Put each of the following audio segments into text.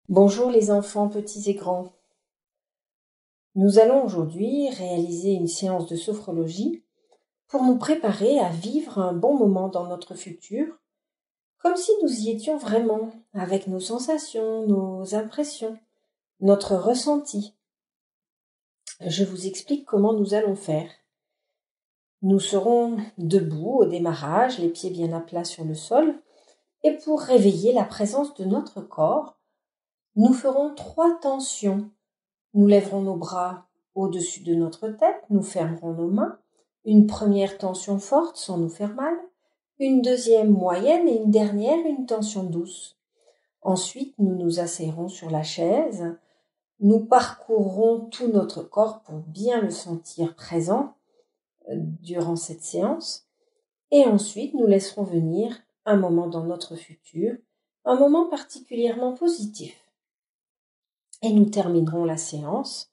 Bonjour les enfants petits et grands. Nous allons aujourd'hui réaliser une séance de sophrologie pour nous préparer à vivre un bon moment dans notre futur, comme si nous y étions vraiment, avec nos sensations, nos impressions, notre ressenti. Je vous explique comment nous allons faire. Nous serons debout au démarrage, les pieds bien à plat sur le sol, et pour réveiller la présence de notre corps, nous ferons 3 tensions. Nous lèverons nos bras au-dessus de notre tête, nous fermerons nos mains, une première tension forte sans nous faire mal, une deuxième moyenne et une dernière, une tension douce. Ensuite, nous nous asseyerons sur la chaise, nous parcourrons tout notre corps pour bien le sentir présent durant cette séance, et ensuite nous laisserons venir un moment dans notre futur, un moment particulièrement positif. Et nous terminerons la séance.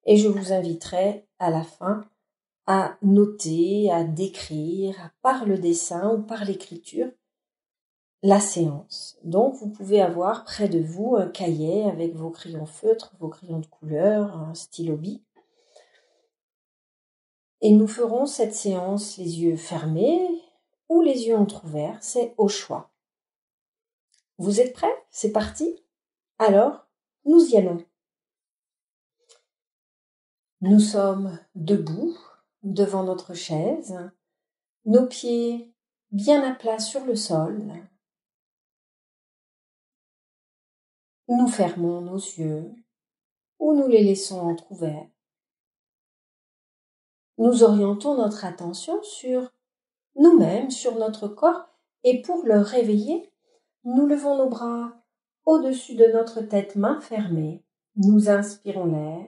Et je vous inviterai à la fin à noter, à décrire, par le dessin ou par l'écriture, la séance. Donc vous pouvez avoir près de vous un cahier avec vos crayons feutres, vos crayons de couleur, un stylo-bille. Et nous ferons cette séance les yeux fermés ou les yeux entr'ouverts, c'est au choix. Vous êtes prêts? C'est parti? Alors, nous y allons. Nous sommes debout devant notre chaise, nos pieds bien à plat sur le sol. Nous fermons nos yeux ou nous les laissons entr'ouverts. Nous orientons notre attention sur nous-mêmes, sur notre corps, et pour le réveiller, nous levons nos bras au-dessus de notre tête, main fermée. Nous inspirons l'air.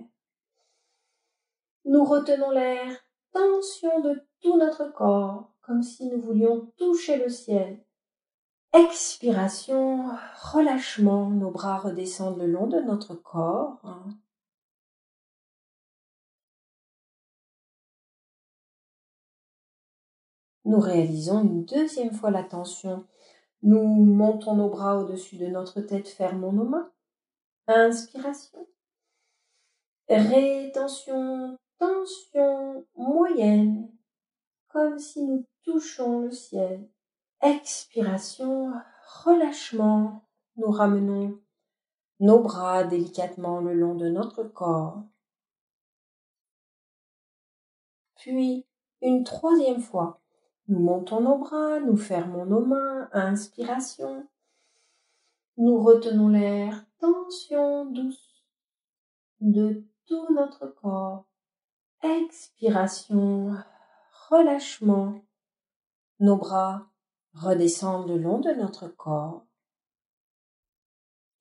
Nous retenons l'air, tension de tout notre corps, comme si nous voulions toucher le ciel. Expiration, relâchement, nos bras redescendent le long de notre corps. Nous réalisons une deuxième fois la tension. Nous montons nos bras au-dessus de notre tête, fermons nos mains. Inspiration. Rétention, tension moyenne, comme si nous touchons le ciel. Expiration, relâchement. Nous ramenons nos bras délicatement le long de notre corps. Puis, une troisième fois, nous montons nos bras, nous fermons nos mains. Inspiration. Nous retenons l'air, tension douce de tout notre corps. Expiration, relâchement. Nos bras redescendent le long de notre corps.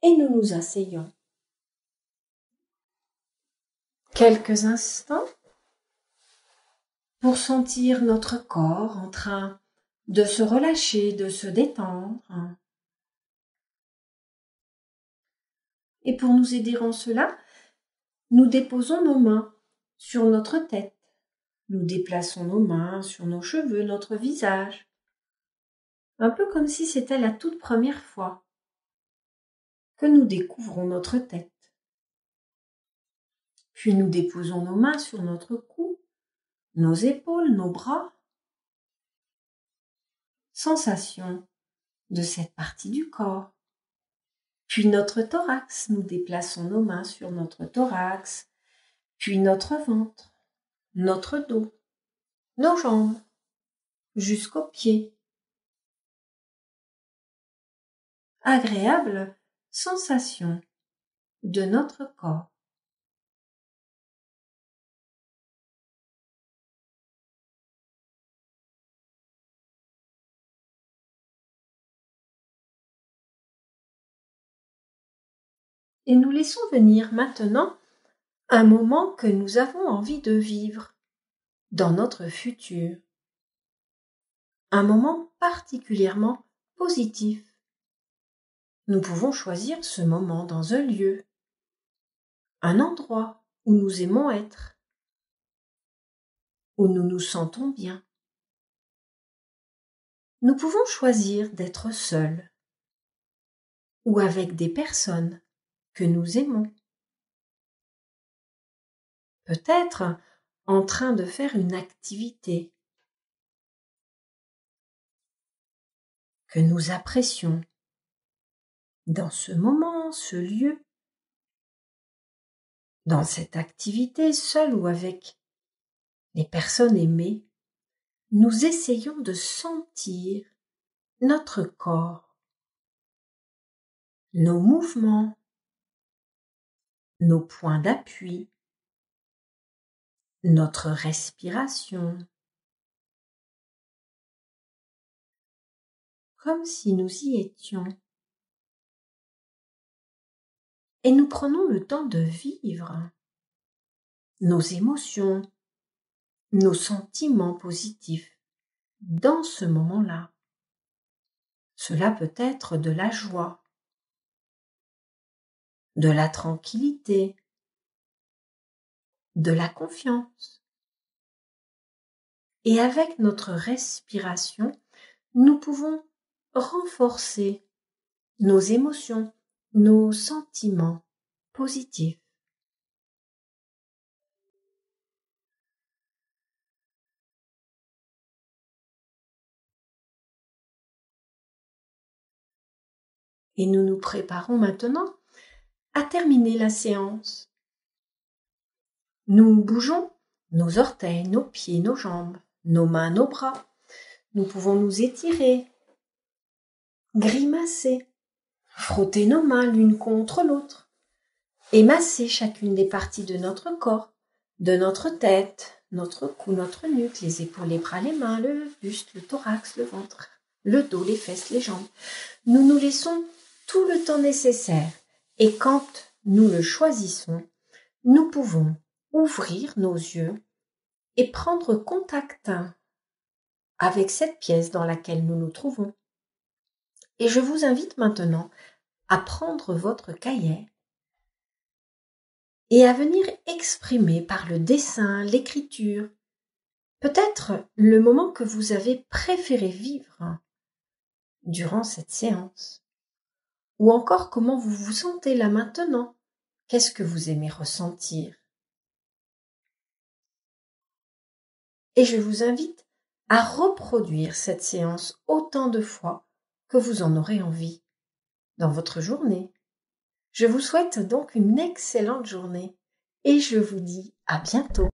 Et nous nous asseyons. Quelques instants pour sentir notre corps en train de se relâcher, de se détendre. Et pour nous aider en cela, nous déposons nos mains sur notre tête. Nous déplaçons nos mains sur nos cheveux, notre visage. Un peu comme si c'était la toute première fois que nous découvrons notre tête. Puis nous déposons nos mains sur notre cou, nos épaules, nos bras. Sensation de cette partie du corps. Puis notre thorax, nous déplaçons nos mains sur notre thorax, puis notre ventre, notre dos, nos jambes, jusqu'aux pieds. Agréable sensation de notre corps. Et nous laissons venir maintenant un moment que nous avons envie de vivre dans notre futur. Un moment particulièrement positif. Nous pouvons choisir ce moment dans un lieu, un endroit où nous aimons être, où nous nous sentons bien. Nous pouvons choisir d'être seuls ou avec des personnes que nous aimons. Peut-être en train de faire une activité que nous apprécions dans ce moment, ce lieu, dans cette activité, seule ou avec les personnes aimées, nous essayons de sentir notre corps, nos mouvements, nos points d'appui, notre respiration, comme si nous y étions. Et nous prenons le temps de vivre nos émotions, nos sentiments positifs dans ce moment-là. Cela peut être de la joie, de la tranquillité, de la confiance. Et avec notre respiration, nous pouvons renforcer nos émotions, nos sentiments positifs. Et nous nous préparons maintenant à terminer la séance. Nous bougeons nos orteils, nos pieds, nos jambes, nos mains, nos bras. Nous pouvons nous étirer, grimacer, frotter nos mains l'une contre l'autre et masser chacune des parties de notre corps, de notre tête, notre cou, notre nuque, les épaules, les bras, les mains, le buste, le thorax, le ventre, le dos, les fesses, les jambes. Nous nous laissons tout le temps nécessaire et quand nous le choisissons, nous pouvons ouvrir nos yeux et prendre contact avec cette pièce dans laquelle nous nous trouvons. Et je vous invite maintenant à prendre votre cahier et à venir exprimer par le dessin, l'écriture, peut-être le moment que vous avez préféré vivre durant cette séance. Ou encore comment vous vous sentez là maintenant. Qu'est-ce que vous aimez ressentir? Et je vous invite à reproduire cette séance autant de fois que vous en aurez envie dans votre journée. Je vous souhaite donc une excellente journée et je vous dis à bientôt.